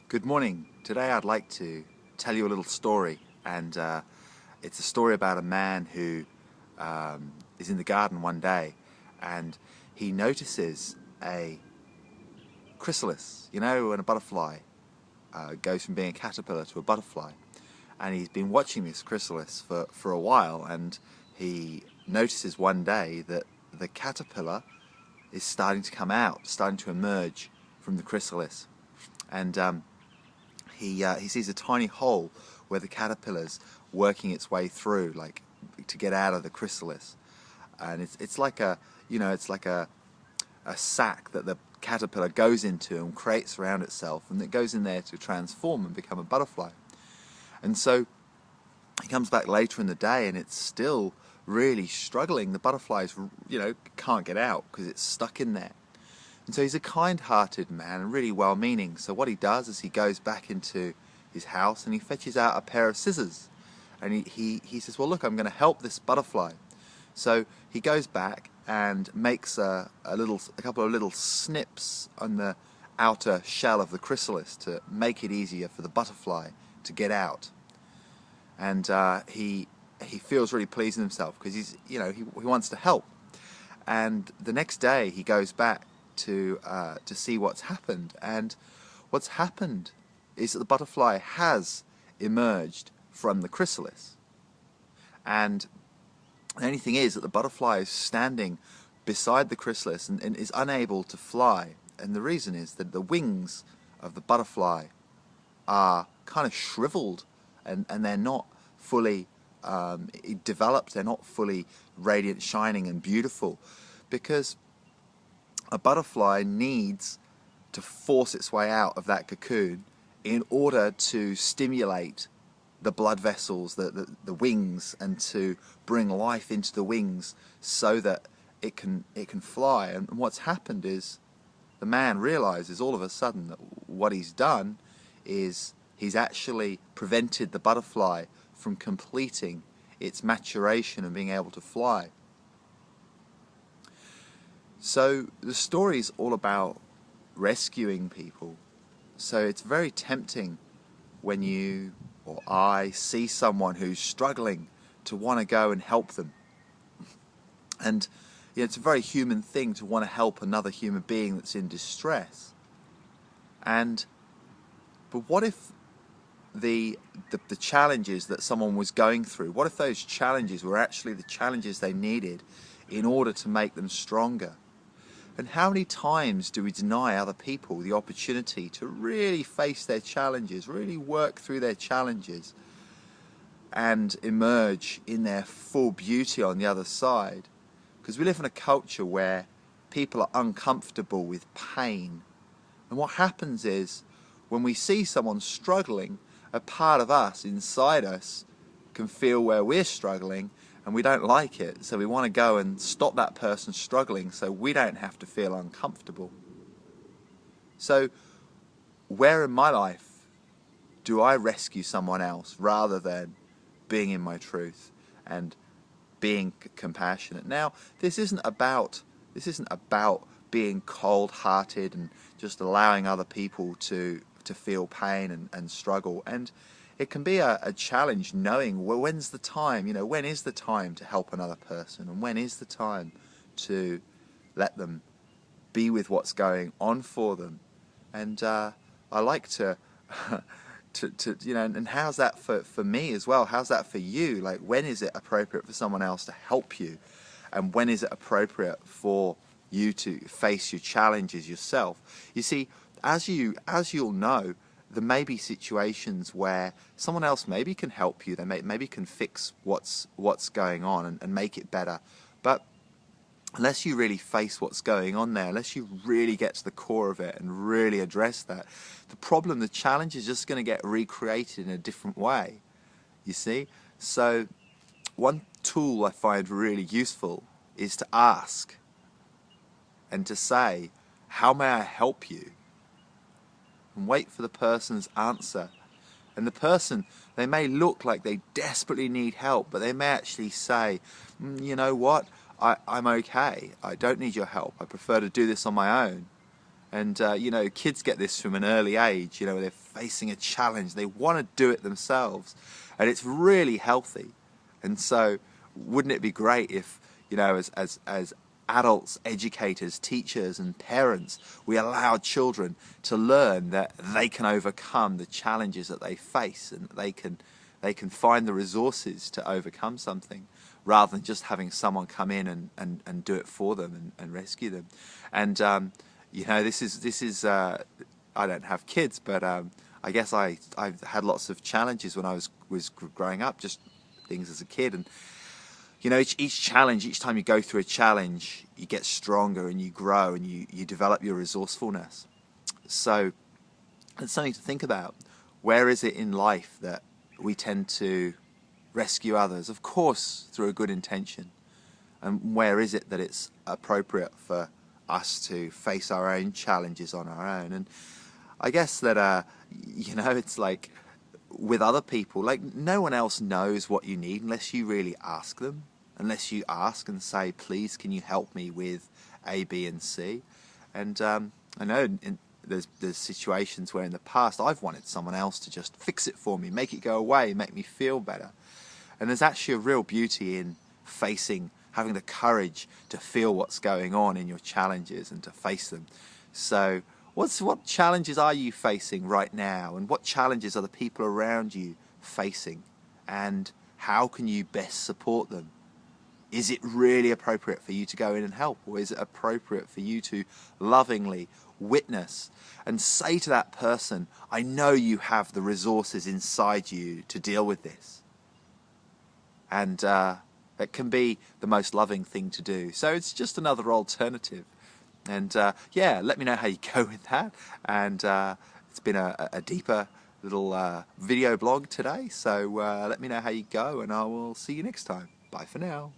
Good morning. Today I'd like to tell you a little story, and it's a story about a man who is in the garden one day, and he notices a chrysalis. You know, when a butterfly goes from being a caterpillar to a butterfly, and he's been watching this chrysalis for a while, and he notices one day that the caterpillar is starting to come out, starting to emerge from the chrysalis, and he sees a tiny hole where the caterpillar's working its way through, like to get out of the chrysalis, and it's like a sack that the caterpillar goes into and creates around itself, and it goes in there to transform and become a butterfly. And so he comes back later in the day, and it's still really struggling. The butterflies, can't get out because it's stuck in there. And so he's a kind-hearted man and really well-meaning. So what he does is he goes back into his house and he fetches out a pair of scissors. And he says, well, look, I'm going to help this butterfly. So he goes back and makes a couple of little snips on the outer shell of the chrysalis to make it easier for the butterfly to get out. And he feels really pleased with himself because he wants to help. And the next day he goes back to see what's happened, and what's happened is that the butterfly has emerged from the chrysalis, and the only thing is that the butterfly is standing beside the chrysalis and is unable to fly, and the reason is that the wings of the butterfly are kind of shriveled, and they're not fully developed, they're not fully radiant, shining and beautiful, because a butterfly needs to force its way out of that cocoon in order to stimulate the blood vessels, the wings, and to bring life into the wings so that it can fly. And what's happened is the man realizes all of a sudden that what he's done is he's actually prevented the butterfly from completing its maturation and being able to fly. So the story is all about rescuing people. So it's very tempting when you or I see someone who's struggling to want to go and help them. And it's a very human thing to want to help another human being that's in distress. But what if the challenges that someone was going through, what if those challenges were actually the challenges they needed in order to make them stronger? And how many times do we deny other people the opportunity to really face their challenges, really work through their challenges, and emerge in their full beauty on the other side? Because we live in a culture where people are uncomfortable with pain. And what happens is, when we see someone struggling, a part of us, inside us, can feel where we're struggling, and we don't like it, so we want to go and stop that person struggling so we don't have to feel uncomfortable. So where in my life do I rescue someone else rather than being in my truth and being compassionate? Now, this isn't about being cold-hearted and just allowing other people to feel pain and struggle. And it can be a challenge knowing, well, when's the time, when is the time to help another person, and when is the time to let them be with what's going on for them. And I like to and how's that for me as well? How's that for you? Like, when is it appropriate for someone else to help you? And when is it appropriate for you to face your challenges yourself? You see, as you'll know, there may be situations where someone else maybe can help you. They maybe can fix what's going on and make it better. But unless you really face what's going on there, unless you really get to the core of it and really address that, the challenge is just going to get recreated in a different way, you see? So one tool I find really useful is to ask and to say, how may I help you? And wait for the person's answer. And the person, they may look like they desperately need help, but they may actually say, you know what, I'm okay, I don't need your help, I prefer to do this on my own. And you know, kids get this from an early age, you know, they're facing a challenge, they want to do it themselves, and it's really healthy. And so wouldn't it be great if, you know, as adults, educators, teachers and parents, we allow children to learn that they can overcome the challenges that they face, and they can find the resources to overcome something, rather than just having someone come in and do it for them and rescue them. And you know, this is I don't have kids, but I guess I've had lots of challenges when I was growing up, just things as a kid. And you know, each challenge, each time you go through a challenge, you get stronger and you grow and you develop your resourcefulness. So it's something to think about. Where is it in life that we tend to rescue others? Of course, through a good intention. And where is it that it's appropriate for us to face our own challenges on our own? And I guess that, you know, it's like with other people, like no one else knows what you need unless you really ask them, unless you ask and say, please, can you help me with A, B and C? And I know there's situations where in the past I've wanted someone else to just fix it for me, make it go away, make me feel better. And there's actually a real beauty in having the courage to feel what's going on in your challenges and to face them. So what challenges are you facing right now, and what challenges are the people around you facing, and how can you best support them? Is it really appropriate for you to go in and help, or is it appropriate for you to lovingly witness and say to that person, I know you have the resources inside you to deal with this? And it can be the most loving thing to do. So it's just another alternative. And yeah, let me know how you go with that. And it's been a deeper little video blog today. So let me know how you go, and I will see you next time. Bye for now.